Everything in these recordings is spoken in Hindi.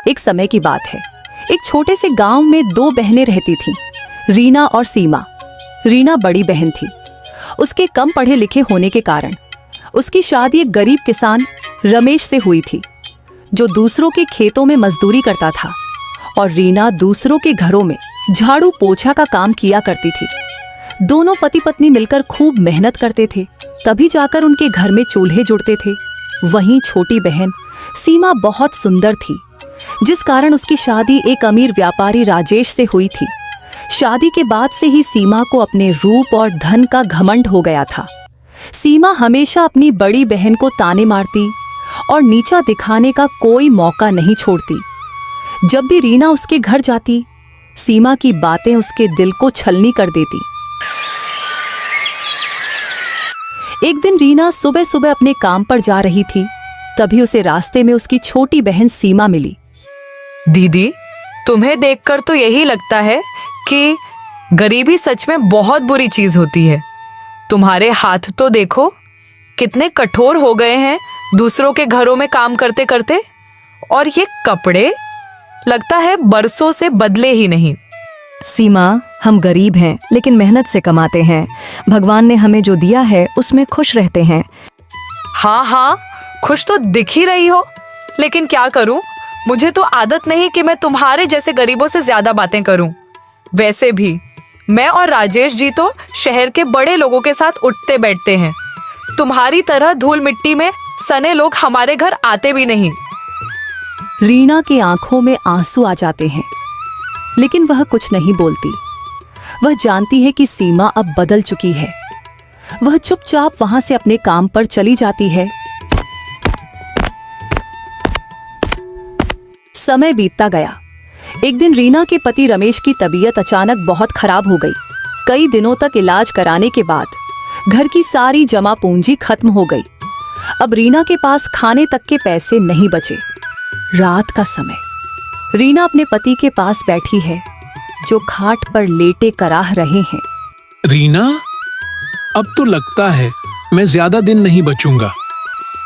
एक समय की बात है। एक छोटे से गांव में दो बहनें रहती थीं, रीना और सीमा। रीना बड़ी बहन थी। उसके कम पढ़े लिखे होने के कारण उसकी शादी एक गरीब किसान रमेश से हुई थी, जो दूसरों के खेतों में मजदूरी करता था, और रीना दूसरों के घरों में झाड़ू पोछा का काम किया करती थी। दोनों पति पत्नी मिलकर खूब मेहनत करते थे, तभी जाकर उनके घर में चूल्हे जुड़ते थे। वहीं छोटी बहन सीमा बहुत सुंदर थी, जिस कारण उसकी शादी एक अमीर व्यापारी राजेश से हुई थी। शादी के बाद से ही सीमा को अपने रूप और धन का घमंड हो गया था। सीमा हमेशा अपनी बड़ी बहन को ताने मारती और नीचा दिखाने का कोई मौका नहीं छोड़ती। जब भी रीना उसके घर जाती, सीमा की बातें उसके दिल को छलनी कर देती। एक दिन रीना सुबह सुबह अपने काम पर जा रही थी, तभी उसे रास्ते में उसकी छोटी बहन सीमा मिली। दीदी, तुम्हें देखकर तो यही लगता है कि गरीबी सच में बहुत बुरी चीज होती है। तुम्हारे हाथ तो देखो, कितने कठोर हो गए हैं दूसरों के घरों में काम करते करते, और ये कपड़े लगता है बरसों से बदले ही नहीं। सीमा, हम गरीब हैं लेकिन मेहनत से कमाते हैं। भगवान ने हमें जो दिया है उसमें खुश रहते हैं। हाँ हाँ, खुश तो दिख ही रही हो, लेकिन क्या करूं, मुझे तो आदत नहीं कि मैं तुम्हारे जैसे गरीबों से ज्यादा बातें करूं। वैसे भी मैं और राजेश जी तो शहर के बड़े लोगों के साथ उठते बैठते हैं। तुम्हारी तरह धूल मिट्टी में सने लोग हमारे घर आते भी नहीं। रीना की आंखों में आंसू आ जाते हैं, लेकिन वह कुछ नहीं बोलती। वह जानती है कि सीमा अब बदल चुकी है। वह चुपचाप वहां से अपने काम पर चली जाती है। समय बीतता गया। एक दिन रीना के पति रमेश की तबीयत अचानक बहुत खराब हो गई। कई दिनों तक इलाज कराने के बाद घर की सारी जमा पूंजी खत्म हो गई। अब रीना के पास खाने तक के पैसे नहीं बचे। रात का समय। रीना अपने पति के पास बैठी है, जो खाट पर लेटे कराह रहे हैं। रीना, अब तो लगता है मैं ज्यादा दिन नहीं बचूंगा।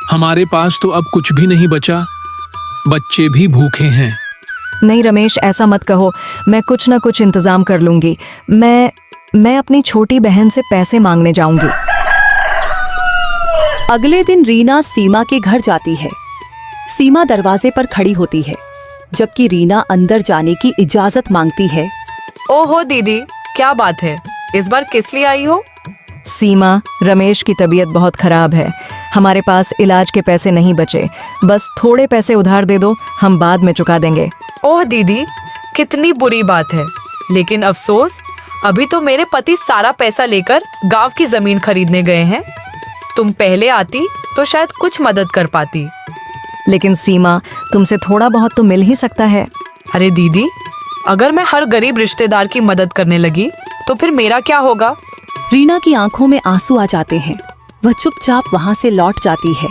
हमारे पास तो अब कुछ भी नहीं बचा, बच्चे भी भूखे हैं। नहीं रमेश, ऐसा मत कहो, मैं कुछ न कुछ इंतजाम कर लूंगी। मैं अपनी छोटी बहन से पैसे मांगने जाऊंगी। अगले दिन रीना सीमा के घर जाती है। सीमा दरवाजे पर खड़ी होती है, जबकि रीना अंदर जाने की इजाजत मांगती है। ओहो दीदी, क्या बात है, इस बार किस लिए आई हो? सीमा, रमेश की तबीयत बहुत खराब है। हमारे पास इलाज के पैसे नहीं बचे। बस थोड़े पैसे उधार दे दो, हम बाद में चुका देंगे। ओह दीदी, कितनी बुरी बात है, लेकिन अफसोस अभी तो मेरे पति सारा पैसा लेकर गांव की जमीन खरीदने गए हैं। तुम पहले आती तो शायद कुछ मदद कर पाती। लेकिन सीमा, तुमसे थोड़ा बहुत तो मिल ही सकता है। अरे दीदी, अगर मैं हर गरीब रिश्तेदार की मदद करने लगी तो फिर मेरा क्या होगा? रीना की आंखों में आंसू आ जाते हैं। वह चुपचाप वहां से लौट जाती है।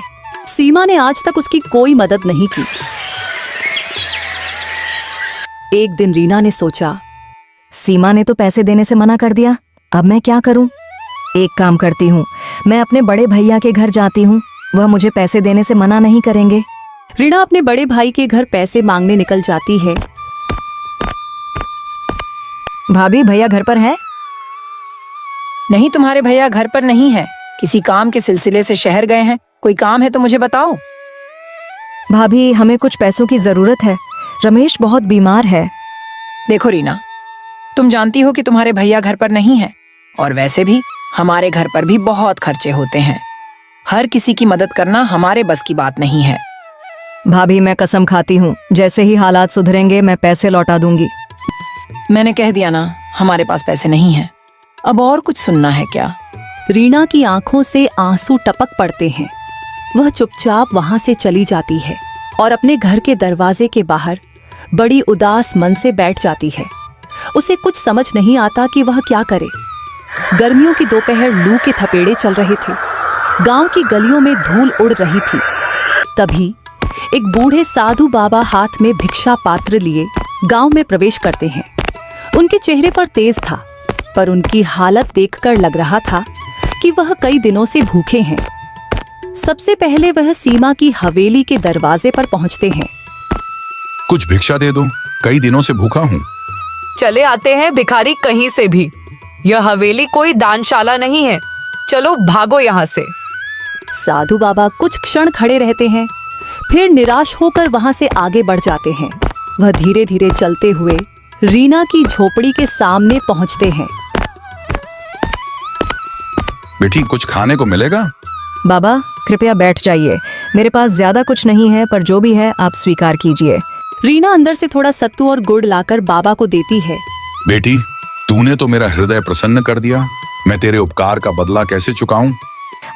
सीमा ने आज तक उसकी कोई मदद नहीं की। एक दिन रीना ने सोचा, सीमा ने तो पैसे देने से मना कर दिया, अब मैं क्या करूं? एक काम करती हूँ, मैं अपने बड़े भैया के घर जाती हूँ, वह मुझे पैसे देने से मना नहीं करेंगे। रीना अपने बड़े भाई के घर पैसे मांगने निकल जाती है। भाभी, भैया घर पर है? नहीं, तुम्हारे भैया घर पर नहीं है, किसी काम के सिलसिले से शहर गए हैं। कोई काम है तो मुझे बताओ। भाभी, हमें कुछ पैसों की जरूरत है, रमेश बहुत बीमार है। देखो रीना, तुम जानती हो कि तुम्हारे भैया घर पर नहीं है, और वैसे भी हमारे घर पर भी बहुत खर्चे होते हैं। हर किसी की मदद करना हमारे बस की बात नहीं है। भाभी, मैं कसम खाती हूँ, जैसे ही हालात सुधरेंगे मैं पैसे लौटा दूंगी। मैंने कह दिया ना, हमारे पास पैसे नहीं हैं। अब और कुछ सुनना है क्या? रीना की आंखों से आंसू टपक पड़ते हैं। वह चुपचाप वहां से चली जाती है और अपने घर के दरवाजे के बाहर बड़ी उदास मन से बैठ जाती है। उसे कुछ समझ नहीं आता कि वह क्या करे। गर्मियों की दोपहर लू के थपेड़े चल रहे थे। गांव की गलियों में धूल उड़ रही थी। तभी एक बूढ़े साधु बाबा हाथ में भिक्षा पात्र लिए गांव में प्रवेश करते हैं। उनके चेहरे पर तेज था, पर उनकी हालत देखकर लग रहा था कि वह कई दिनों से भूखे हैं। सबसे पहले वह सीमा की हवेली के दरवाजे पर पहुंचते हैं। कुछ भिक्षा दे दो, कई दिनों से भूखा हूँ। चले आते हैं भिखारी कहीं से भी। यह हवेली कोई दानशाला नहीं है। चलो भागो यहाँ से। साधु बाबा कुछ क्षण खड़े रहते हैं, फिर निराश होकर वहां से आगे बढ़ जाते हैं। वह धीरे धीरे चलते हुए रीना की झोपड़ी के सामने पहुंचते हैं। बेटी, कुछ खाने को मिलेगा? बाबा कृपया बैठ जाइए, मेरे पास ज्यादा कुछ नहीं है, पर जो भी है आप स्वीकार कीजिए। रीना अंदर से थोड़ा सत्तू और गुड़ लाकर बाबा को देती है। बेटी, तूने तो मेरा हृदय प्रसन्न कर दिया। मैं तेरे उपकार का बदला कैसे चुकाऊं?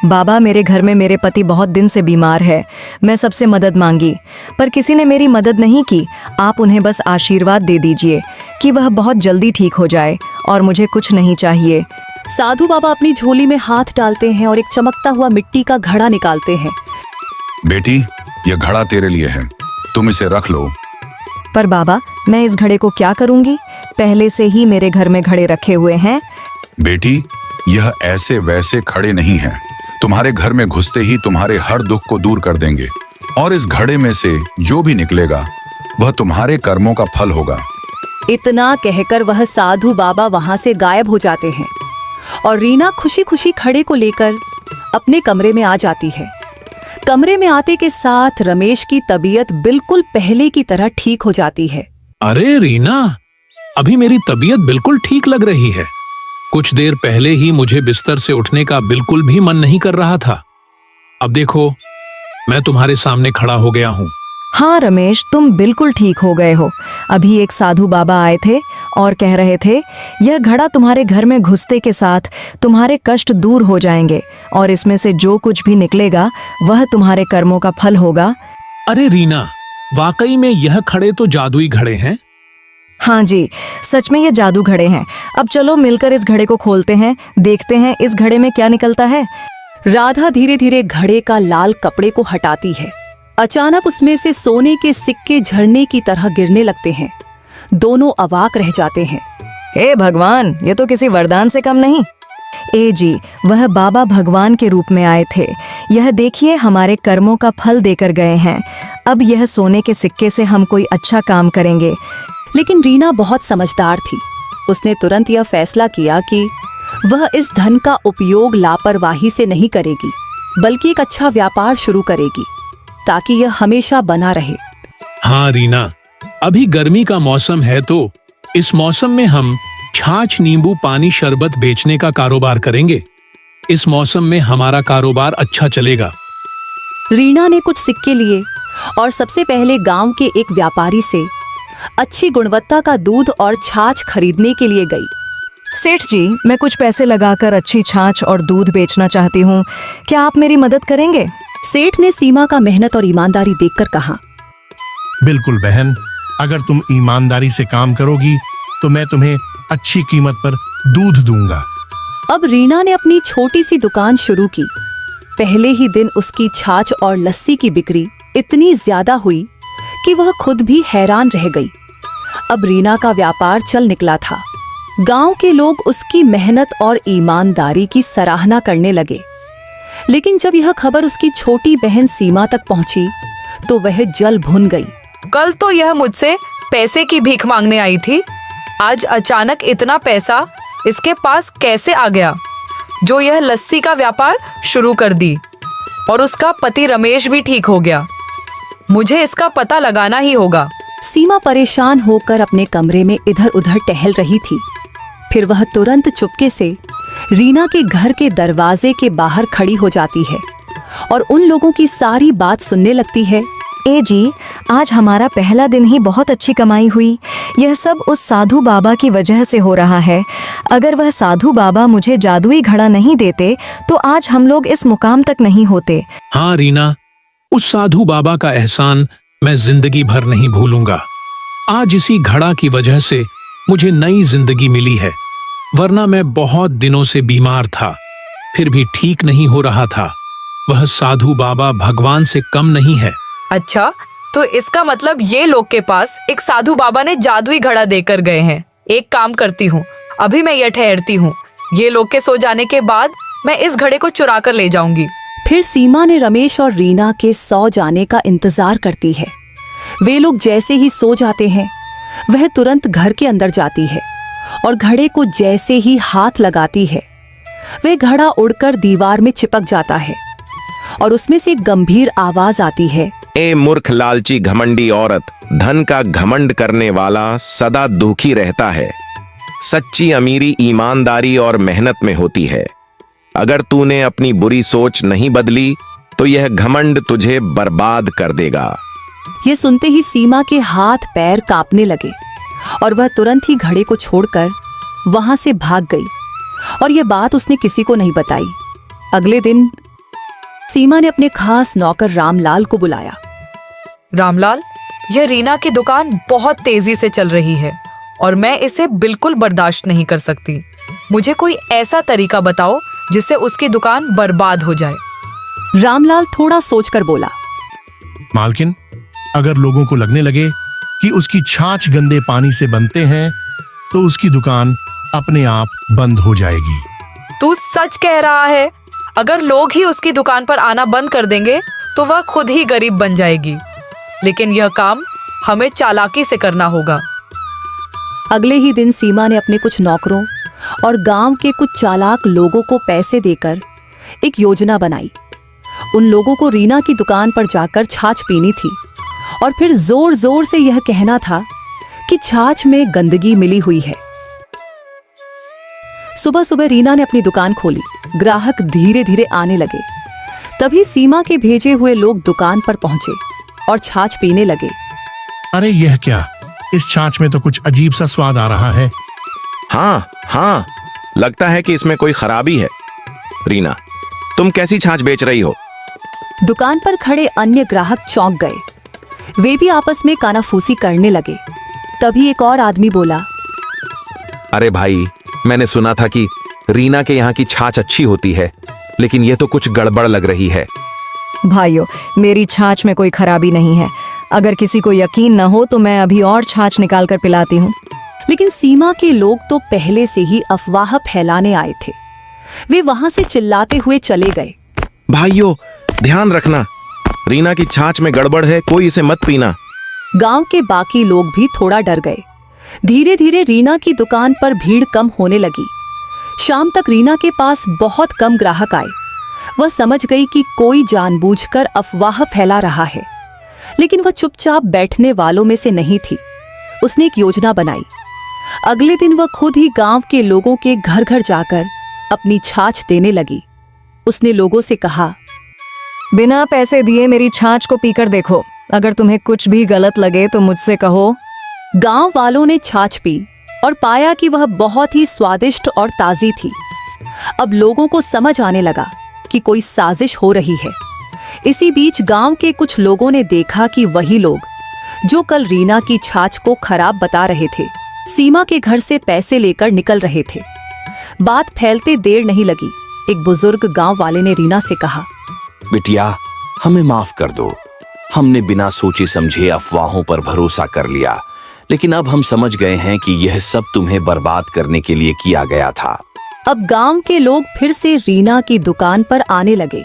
बाबा, मेरे घर में मेरे पति बहुत दिन से बीमार है। मैं सबसे मदद मांगी, पर किसी ने मेरी मदद नहीं की। आप उन्हें बस आशीर्वाद दे दीजिए कि वह बहुत जल्दी ठीक हो जाए, और मुझे कुछ नहीं चाहिए। साधु बाबा अपनी झोली में हाथ डालते हैं और एक चमकता हुआ मिट्टी का घड़ा निकालते हैं। बेटी, यह घड़ा तेरे लिए है, तुम इसे रख लो। पर बाबा, मैं इस घड़े को क्या करूंगी? पहले से ही मेरे घर में घड़े रखे हुए हैं। बेटी, यह ऐसे वैसे खड़े नहीं हैं। तुम्हारे घर में घुसते ही तुम्हारे हर दुख को दूर कर देंगे, और इस घड़े में से जो भी निकलेगा वह तुम्हारे कर्मों का फल होगा। इतना कहकर वह साधु बाबा वहां से गायब हो जाते हैं और रीना खुशी खुशी घड़े को लेकर अपने कमरे में आ जाती है। कमरे में आते के साथ रमेश की तबीयत बिल्कुल पहले की तरह ठीक हो जाती है। अरे रीना, अभी मेरी तबीयत बिल्कुल ठीक लग रही है। कुछ देर पहले ही मुझे बिस्तर से उठने का बिल्कुल भी मन नहीं कर रहा था। अब देखो, मैं तुम्हारे सामने खड़ा हो गया हूँ। हाँ रमेश, तुम बिल्कुल ठीक हो गए हो। अभी एक साधु बाबा आए थे और कह रहे थे यह घड़ा तुम्हारे घर में घुसते के साथ तुम्हारे कष्ट दूर हो जाएंगे, और इसमें से जो कुछ भी निकलेगा वह तुम्हारे कर्मों का फल होगा। अरे रीना, वाकई में यह खड़े तो जादुई घड़े हैं। हाँ जी, सच में ये जादू घड़े हैं। अब चलो मिलकर इस घड़े को खोलते हैं, देखते हैं इस घड़े में क्या निकलता है। राधा धीरे धीरे घड़े का लाल कपड़े को हटाती है। अचानक उसमें से सोने के सिक्के झरने की तरह गिरने लगते हैं। दोनों अवाक रह जाते हैं। हे भगवान, ये तो किसी वरदान से कम नहीं। ए जी, वह बाबा भगवान के रूप में आए थे। यह देखिए, हमारे कर्मों का फल देकर गए हैं। अब यह सोने के सिक्के से हम कोई अच्छा काम करेंगे। लेकिन रीना बहुत समझदार थी। उसने तुरंत यह फैसला किया कि वह इस धन का उपयोग लापरवाही से नहीं करेगी, बल्कि एक अच्छा व्यापार शुरू करेगी ताकि यह हमेशा बना रहे। हाँ रीना, अभी गर्मी का मौसम है, तो इस मौसम में हम छाछ, नींबू पानी, शरबत बेचने का कारोबार करेंगे। इस मौसम में हमारा कारोबार अच्छा चलेगा। रीना ने कुछ सिक्के लिए और सबसे पहले गांव के एक व्यापारी से अच्छी गुणवत्ता का दूध और छाछ खरीदने के लिए गई। सेठ जी, मैं कुछ पैसे लगाकर अच्छी छाछ और दूध बेचना चाहती हूँ, क्या आप मेरी मदद करेंगे? सेठ ने सीमा का मेहनत और ईमानदारी देखकर कहा, बिल्कुल बहन, अगर तुम ईमानदारी से काम करोगी तो मैं तुम्हें अच्छी कीमत पर दूध दूंगा। अब रीना ने अपनी छोटी सी दुकान शुरू की। पहले ही दिन उसकी छाछ और लस्सी की बिक्री इतनी ज्यादा हुई कि वह खुद भी हैरान रह गई। अब रीना का व्यापार चल निकला था। गांव के लोग उसकी मेहनत और ईमानदारी की सराहना करने लगे। लेकिन जब यह खबर उसकी छोटी बहन सीमा तक पहुंची तो वह जल भुन गई। कल तो यह मुझसे पैसे की भीख मांगने आई थी, आज अचानक इतना पैसा इसके पास कैसे आ गया जो यह लस्सी का व्यापार शुरू कर दी, और उसका पति रमेश भी ठीक हो गया। मुझे इसका पता लगाना ही होगा। सीमा परेशान होकर अपने कमरे में इधर उधर टहल रही थी। फिर वह तुरंत चुपके से रीना के घर के दरवाजे के बाहर खड़ी हो जाती है और उन लोगों की सारी बात सुनने लगती है। ए जी, आज हमारा पहला दिन ही बहुत अच्छी कमाई हुई। यह सब उस साधु बाबा की वजह से हो रहा है। अगर वह साधु बाबा मुझे जादुई घड़ा नहीं देते तो आज हम लोग इस मुकाम तक नहीं होते। हाँ रीना, उस साधु बाबा का एहसान मैं जिंदगी भर नहीं भूलूंगा। आज इसी घड़ा की वजह से मुझे नई जिंदगी मिली है, वरना मैं बहुत दिनों से बीमार था, फिर भी ठीक नहीं हो रहा था। वह साधु बाबा भगवान से कम नहीं है। अच्छा, तो इसका मतलब ये लोग के पास एक साधु बाबा ने जादुई घड़ा देकर गए हैं। एक काम करती हूँ, अभी मैं यह ठहरती हूँ। ये लोग के सो जाने के बाद मैं इस घड़े को चुरा कर ले जाऊंगी। फिर सीमा ने रमेश और रीना के सो जाने का इंतजार करती है। वे लोग जैसे ही सो जाते हैं वह तुरंत घर के अंदर जाती है और घड़े को जैसे ही हाथ लगाती है वह घड़ा उड़कर दीवार में चिपक जाता है और उसमें से एक गंभीर आवाज आती है, ए मूर्ख लालची घमंडी औरत, धन का घमंड करने वाला सदा दुखी रहता है। सच्ची अमीरी ईमानदारी और मेहनत में होती है। अगर तूने अपनी बुरी सोच नहीं बदली तो यह घमंड तुझे बर्बाद कर देगा। ये सुनते ही सीमा के हाथ पैर कांपने लगे और वह तुरंत ही घड़े को छोड़कर वहां से भाग गई और यह बात उसने किसी को नहीं बताई। अगले दिन सीमा ने अपने खास नौकर रामलाल को बुलाया। रामलाल, यह रीना की दुकान बहुत तेजी से चल रही है और मैं इसे बिल्कुल बर्दाश्त नहीं कर सकती। मुझे कोई ऐसा तरीका बताओ जिससे उसकी दुकान बर्बाद हो जाए। रामलाल थोड़ा सोचकर बोला, मालकिन, अगर लोगों को लगने लगे कि उसकी छाछ गंदे पानी से बनते हैं तो उसकी दुकान अपने आप बंद हो जाएगी। तू सच कह रहा है? अगर लोग ही उसकी दुकान पर आना बंद कर देंगे तो वह खुद ही गरीब बन जाएगी। लेकिन यह काम हमें चालाकी से करना होगा। अगले ही दिन सीमा ने अपने कुछ नौकरों और गांव के कुछ चालाक लोगों को पैसे देकर एक योजना बनाई। उन लोगों को रीना की दुकान पर जाकर छाछ पीनी थी और फिर जोर जोर से यह कहना था कि छाछ में गंदगी मिली हुई है। सुबह सुबह रीना ने अपनी दुकान खोली। ग्राहक धीरे धीरे आने लगे। तभी सीमा के भेजे हुए लोग दुकान पर पहुंचे और छाछ पीने लगे। अरे यह क्या, इस छाछ में तो कुछ अजीब सा स्वाद आ रहा है। हाँ, लगता है कि इसमें कोई खराबी है। रीना, तुम कैसी छाछ बेच रही हो? दुकान पर खड़े अन्य ग्राहक चौंक गए। वे भी आपस में कानाफूसी करने लगे। तभी एक और आदमी बोला, अरे भाई, मैंने सुना था कि रीना के यहाँ की छाछ अच्छी होती है, लेकिन यह तो कुछ गड़बड़ लग रही है। भाइयों, मेरी छाछ में कोई खराबी नहीं है। अगर किसी को यकीन न हो तो मैं अभी और छाछ निकाल कर पिलाती हूँ। लेकिन सीमा के लोग तो पहले से ही अफवाह फैलाने आए थे। वे वहां से चिल्लाते हुए चले गए। भाइयों, ध्यान रखना, रीना की छाछ में गड़बड़ है, कोई इसे मत पीना। गांव के बाकी लोग भी थोड़ा डर गए। धीरे धीरे रीना की दुकान पर भीड़ कम होने लगी। शाम तक रीना के पास बहुत कम ग्राहक आए। वह समझ गई कि कोई जानबूझकर अफवाह फैला रहा है, लेकिन वह चुपचाप बैठने वालों में से नहीं थी। उसने एक योजना बनाई। अगले दिन वह खुद ही गांव के लोगों के घर घर जाकर अपनी छाछ देने लगी। उसने लोगों से कहा, बिना पैसे दिए मेरी छाछ को पीकर देखो। अगर तुम्हें कुछ भी गलत लगे तो मुझसे कहो। गांव वालों ने छाछ पी और पाया कि वह बहुत ही स्वादिष्ट और ताजी थी। अब लोगों को समझ आने लगा कि कोई साजिश हो रही है। इसी बीच गांव के कुछ लोगों ने देखा कि वही लोग जो कल रीना की छाछ को खराब बता रहे थे, सीमा के घर से पैसे लेकर निकल रहे थे। बात फैलते देर नहीं लगी। एक बुजुर्ग गांव वाले ने रीना से कहा, बिटिया, हमें माफ कर दो। हमने बिना सोचे समझे अफवाहों पर भरोसा कर लिया, लेकिन अब हम समझ गए हैं कि यह सब तुम्हें बर्बाद करने के लिए किया गया था। अब गांव के लोग फिर से रीना की दुकान पर आने लगे।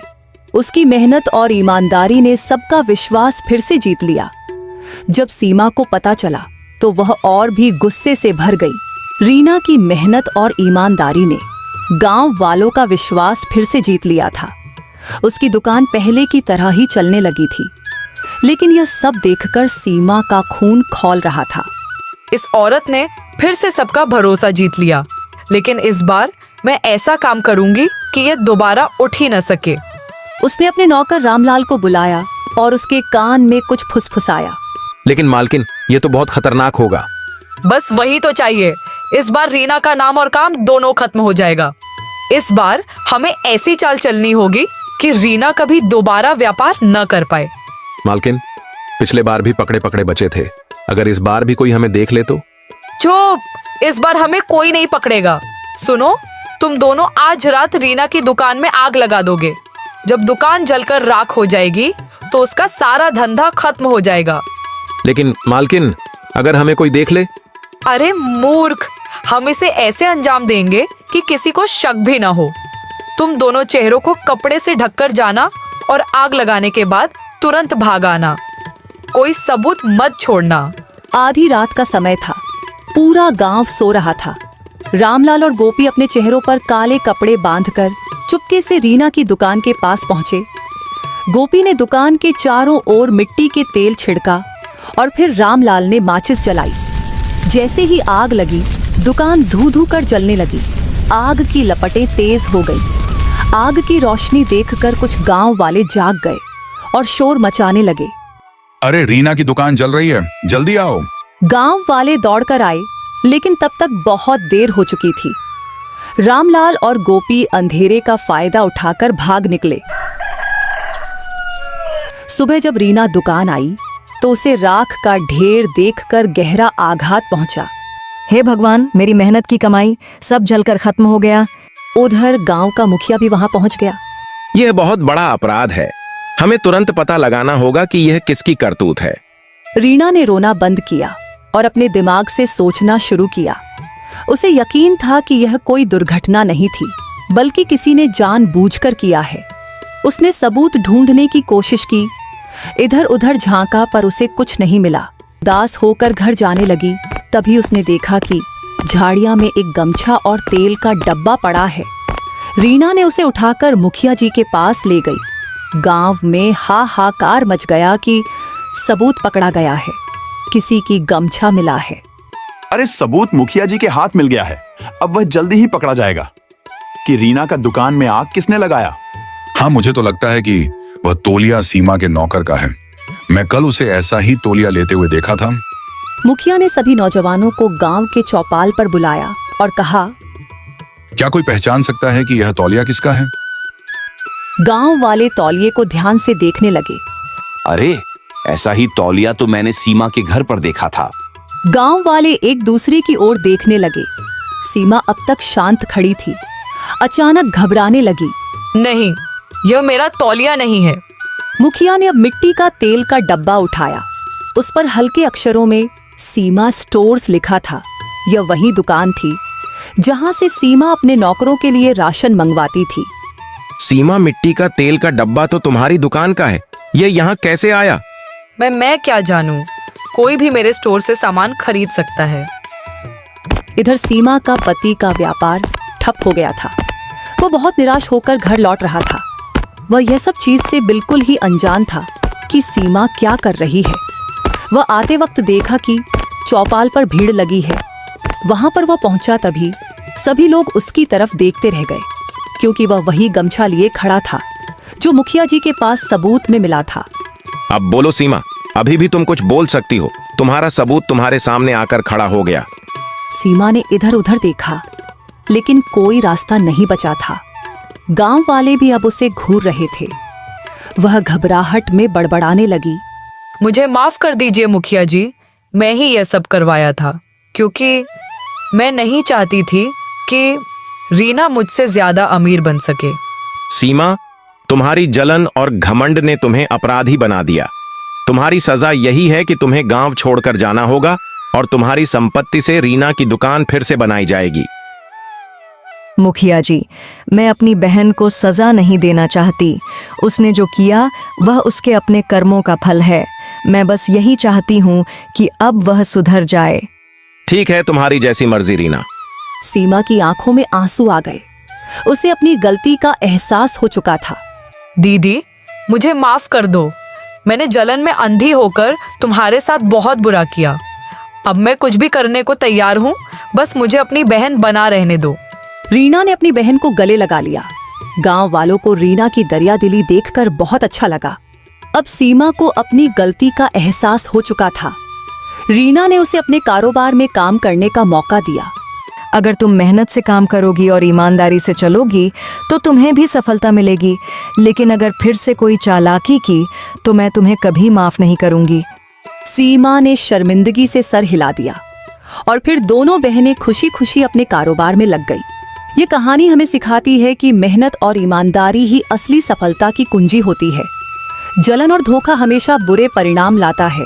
उसकी मेहनत और ईमानदारी ने सबका विश्वास फिर से जीत लिया। जब सीमा को पता चला तो वह और भी गुस्से से भर गई। रीना की मेहनत और ईमानदारी ने गांव वालों का विश्वास फिर से जीत लिया था। उसकी दुकान पहले की तरह ही चलने लगी थी। लेकिन यह सब देखकर सीमा का खून खौल रहा था। इस औरत ने फिर से सबका भरोसा जीत लिया, लेकिन इस बार मैं ऐसा काम करूंगी कि यह दोबारा उठ ही न सके। उसने अपने नौकर रामलाल को बुलाया और उसके कान में कुछ फुसफुसाया। लेकिन मालकिन, यह तो बहुत खतरनाक होगा। बस वही तो चाहिए। इस बार रीना का नाम और काम दोनों खत्म हो जाएगा। इस बार हमें ऐसी चाल चलनी होगी कि रीना कभी दोबारा व्यापार न कर पाए। मालकिन, पिछले बार भी पकड़े पकड़े बचे थे। अगर इस बार भी कोई हमें देख ले तो? चुप, इस बार हमें कोई नहीं पकड़ेगा। सुनो, तुम दोनों आज रात रीना की दुकान में आग लगा दोगे। जब दुकान जलकर राख हो जाएगी तो उसका सारा धंधा खत्म हो जाएगा। लेकिन मालकिन, अगर हमें कोई देख ले? अरे मूर्ख, हम इसे ऐसे अंजाम देंगे कि किसी को शक भी ना हो। तुम दोनों चेहरों को कपड़े से ढककर जाना और आग लगाने के बाद तुरंत भाग आना। कोई सबूत मत छोड़ना। आधी रात का समय था। पूरा गांव सो रहा था। रामलाल और गोपी अपने चेहरों पर काले कपड़े बांधकर चुपके से रीना की दुकान के पास पहुंचे। गोपी ने दुकान के चारों ओर मिट्टी के तेल छिड़का और फिर रामलाल ने माचिस जलाई। जैसे ही आग लगी, दुकान धू धू कर जलने लगी। आग की लपटें तेज हो गई। आग की रोशनी देखकर कुछ गांव वाले जाग गए और शोर मचाने लगे। अरे रीना की दुकान जल रही है, जल्दी आओ। गांव वाले दौड़कर आए, लेकिन तब तक बहुत देर हो चुकी थी। रामलाल और गोपी अंधेरे का फायदा उठाकर भाग निकले। सुबह जब रीना दुकान आई तो उसे राख का ढेर देखकर गहरा आघात पहुंचा। हे भगवान, मेरी मेहनत की कमाई सब जलकर खत्म हो गया। उधर गांव का मुखिया भी वहां पहुंच गया। यह बहुत बड़ा अपराध है। हमें तुरंत पता लगाना होगा कि यह किसकी करतूत है। रीना ने रोना बंद किया और अपने दिमाग से सोचना शुरू किया। उसे यकीन था कि यह कोई दुर्घटना नहीं थी, बल्कि किसी ने जानबूझकर किया है। उसने सबूत ढूंढने की कोशिश की, इधर उधर झांका पर उसे कुछ नहीं मिला। उदास होकर घर जाने लगी। तभी उसने देखा कि झाड़ियां में एक गमछा और तेल का डब्बा पड़ा है। रीना ने उसे उठाकर मुखिया जी के पास ले गई। गांव में हाहाकार मच गया कि सबूत पकड़ा गया है, किसी की गमछा मिला है। अरे सबूत मुखिया जी के हाथ मिल गया है, अब वह जल्दी ही पकड़ा जाएगा। कि रीना का दुकान में आग किसने लगाया? हाँ, मुझे तो लगता है कि वह तौलिया सीमा के नौकर का है। मैं कल उसे ऐसा ही तौलिया लेते हुए देखा था। मुखिया ने सभी नौजवानों को गांव के चौपाल पर बुलाया और कहा, क्या कोई पहचान सकता है कि यह तौलिया किसका है? गांव वाले तौलिए को ध्यान से देखने लगे। अरे, ऐसा ही तौलिया तो मैंने सीमा के घर पर देखा था। गांव वाले एक दूसरे की ओर देखने लगे। सीमा अब तक शांत खड़ी थी, अचानक घबराने लगी। नहीं, यह मेरा तौलिया नहीं है। मुखिया ने अब मिट्टी का तेल का डब्बा उठाया। उस पर हल्के अक्षरों में सीमा स्टोर्स लिखा था। यह वही दुकान थी जहां से सीमा अपने नौकरों के लिए राशन मंगवाती थी। सीमा, मिट्टी का तेल का डब्बा तो तुम्हारी दुकान का है। यह यहाँ कैसे आया? मैं क्या जानूं? कोई भी मेरे स्टोर से सामान खरीद सकता है। इधर सीमा का पति का व्यापार ठप हो गया था। वो बहुत निराश होकर घर लौट रहा था। वह यह सब चीज से बिल्कुल ही अनजान था कि सीमा क्या कर रही है। वह आते वक्त देखा कि चौपाल पर भीड़ लगी है। वहां पर वह पहुंचा तभी सभी लोग उसकी तरफ देखते रह गए, क्योंकि वह वही गमछा लिए खड़ा था जो मुखिया जी के पास सबूत में मिला था। अब बोलो सीमा, अभी भी तुम कुछ बोल सकती हो। तुम्हारा सबूत तुम्हारे सामने आकर खड़ा हो गया। सीमा ने इधर उधर देखा, लेकिन कोई रास्ता नहीं बचा था। गांव वाले भी अब उसे घूर रहे थे। वह घबराहट में बड़बड़ाने लगी। मुझे माफ कर दीजिए मुखिया जी, मैं ही यह सब करवाया था, क्योंकि मैं नहीं चाहती थी कि रीना मुझसे ज्यादा अमीर बन सके। सीमा, तुम्हारी जलन और घमंड ने तुम्हें अपराधी बना दिया। तुम्हारी सजा यही है कि तुम्हें गांव छोड़कर जाना होगा और तुम्हारी संपत्ति से रीना की दुकान फिर से बनाई जाएगी। मुखिया जी, मैं अपनी बहन को सजा नहीं देना चाहती। उसने जो किया वह उसके अपने कर्मों का फल है। मैं बस यही चाहती हूँ कि अब वह सुधर जाए। ठीक है, तुम्हारी जैसी मर्जी रीना। सीमा की आंखों में आंसू आ गए। उसे अपनी गलती का एहसास हो चुका था। दीदी, मुझे माफ कर दो। मैंने जलन में अंधी होकर तुम्हारे साथ बहुत बुरा किया। अब मैं कुछ भी करने को तैयार हूँ, बस मुझे अपनी बहन बना रहने दो। रीना ने अपनी बहन को गले लगा लिया। गांव वालों को रीना की दरियादिली देखकर बहुत अच्छा लगा। अब सीमा को अपनी गलती का एहसास हो चुका था। रीना ने उसे अपने कारोबार में काम करने का मौका दिया। अगर तुम मेहनत से काम करोगी और ईमानदारी से चलोगी तो तुम्हें भी सफलता मिलेगी, लेकिन अगर फिर से कोई चालाकी की तो मैं तुम्हें कभी माफ नहीं करूंगी। सीमा ने शर्मिंदगी से सर हिला दिया और फिर दोनों बहनें खुशी खुशी अपने कारोबार में लग गई। ये कहानी हमें सिखाती है कि मेहनत और ईमानदारी ही असली सफलता की कुंजी होती है। जलन और धोखा हमेशा बुरे परिणाम लाता है,